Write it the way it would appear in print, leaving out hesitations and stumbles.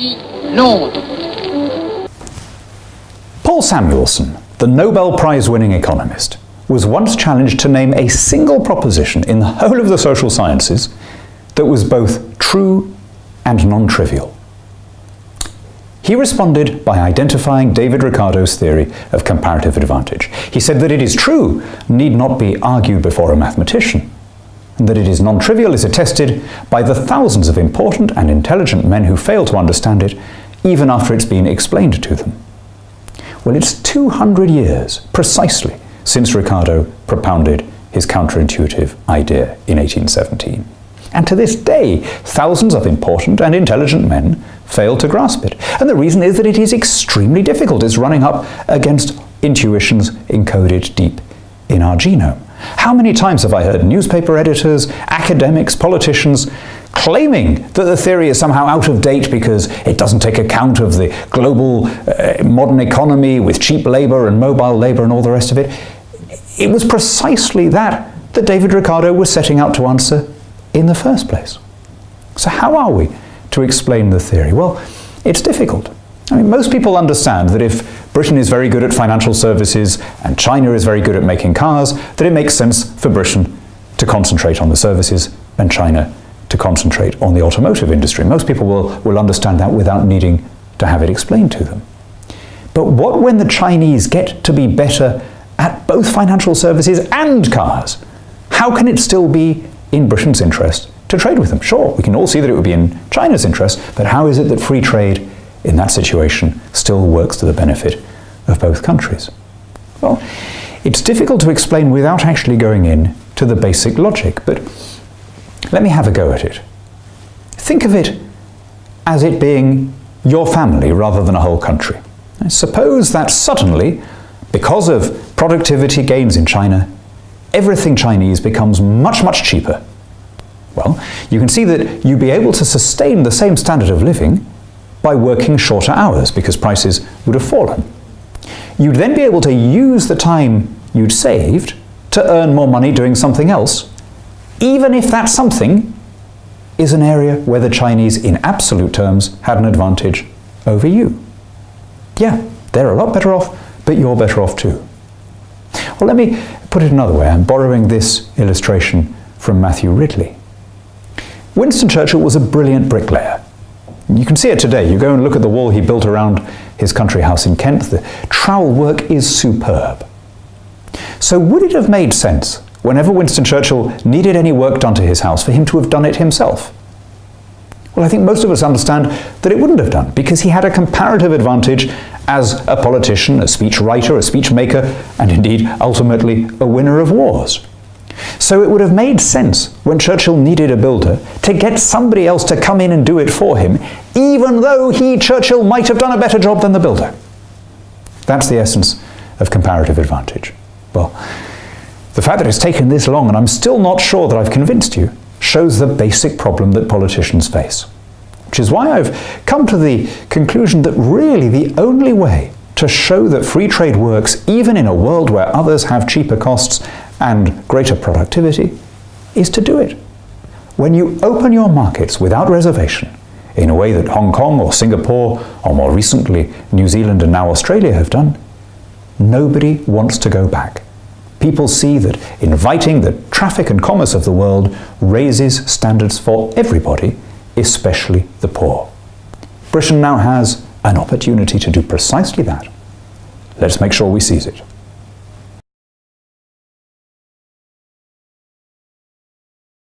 aussi Londres. Paul Samuelson, the Nobel Prize-winning economist, was once challenged to name a single proposition in the whole of the social sciences that was both true and non-trivial. He responded by identifying David Ricardo's theory of comparative advantage. He said that it is true need not be argued before a mathematician, and that it is non-trivial is attested by the thousands of important and intelligent men who fail to understand it even after it's been explained to them. Well, it's 200 years, precisely, since Ricardo propounded his counterintuitive idea in 1817. And to this day, thousands of important and intelligent men fail to grasp it. And the reason is that it is extremely difficult. It's running up against intuitions encoded deep in our genome. How many times have I heard newspaper editors, academics, politicians claiming that the theory is somehow out of date because it doesn't take account of the global modern economy with cheap labor and mobile labor and all the rest of it? It was precisely that David Ricardo was setting out to answer in the first place. So how are we to explain the theory? Well, it's difficult. I mean, most people understand that if Britain is very good at financial services and China is very good at making cars, that it makes sense for Britain to concentrate on the services and China to concentrate on the automotive industry. Most people will understand that without needing to have it explained to them. But what when the Chinese get to be better at both financial services and cars? How can it still be in Britain's interest to trade with them? Sure, we can all see that it would be in China's interest, but how is it that free trade in that situation still works to the benefit of both countries? Well, it's difficult to explain without actually going in to the basic logic, but let me have a go at it. Think of it as it being your family rather than a whole country. Suppose that suddenly, because of productivity gains in China, everything Chinese becomes much, much cheaper. Well, you can see that you'd be able to sustain the same standard of living by working shorter hours because prices would have fallen. You'd then be able to use the time you'd saved to earn more money doing something else, even if that something is an area where the Chinese in absolute terms had an advantage over you. Yeah, they're a lot better off, but you're better off too. Well, let me put it another way. I'm borrowing this illustration from Matthew Ridley. Winston Churchill was a brilliant bricklayer. You can see it today. You go and look at the wall he built around his country house in Kent. The trowel work is superb. So would it have made sense, whenever Winston Churchill needed any work done to his house, for him to have done it himself? Well, I think most of us understand that it wouldn't have done, because he had a comparative advantage as a politician, a speech writer, a speech maker, and indeed, ultimately, a winner of wars. So it would have made sense, when Churchill needed a builder, to get somebody else to come in and do it for him, even though he, Churchill, might have done a better job than the builder. That's the essence of comparative advantage. Well, the fact that it's taken this long, and I'm still not sure that I've convinced you, shows the basic problem that politicians face. Which is why I've come to the conclusion that really the only way to show that free trade works, even in a world where others have cheaper costs and greater productivity, is to do it. When you open your markets without reservation, in a way that Hong Kong or Singapore, or more recently New Zealand and now Australia have done, nobody wants to go back. People see that inviting the traffic and commerce of the world raises standards for everybody, especially the poor. Britain now has an opportunity to do precisely that. Let's make sure we seize it.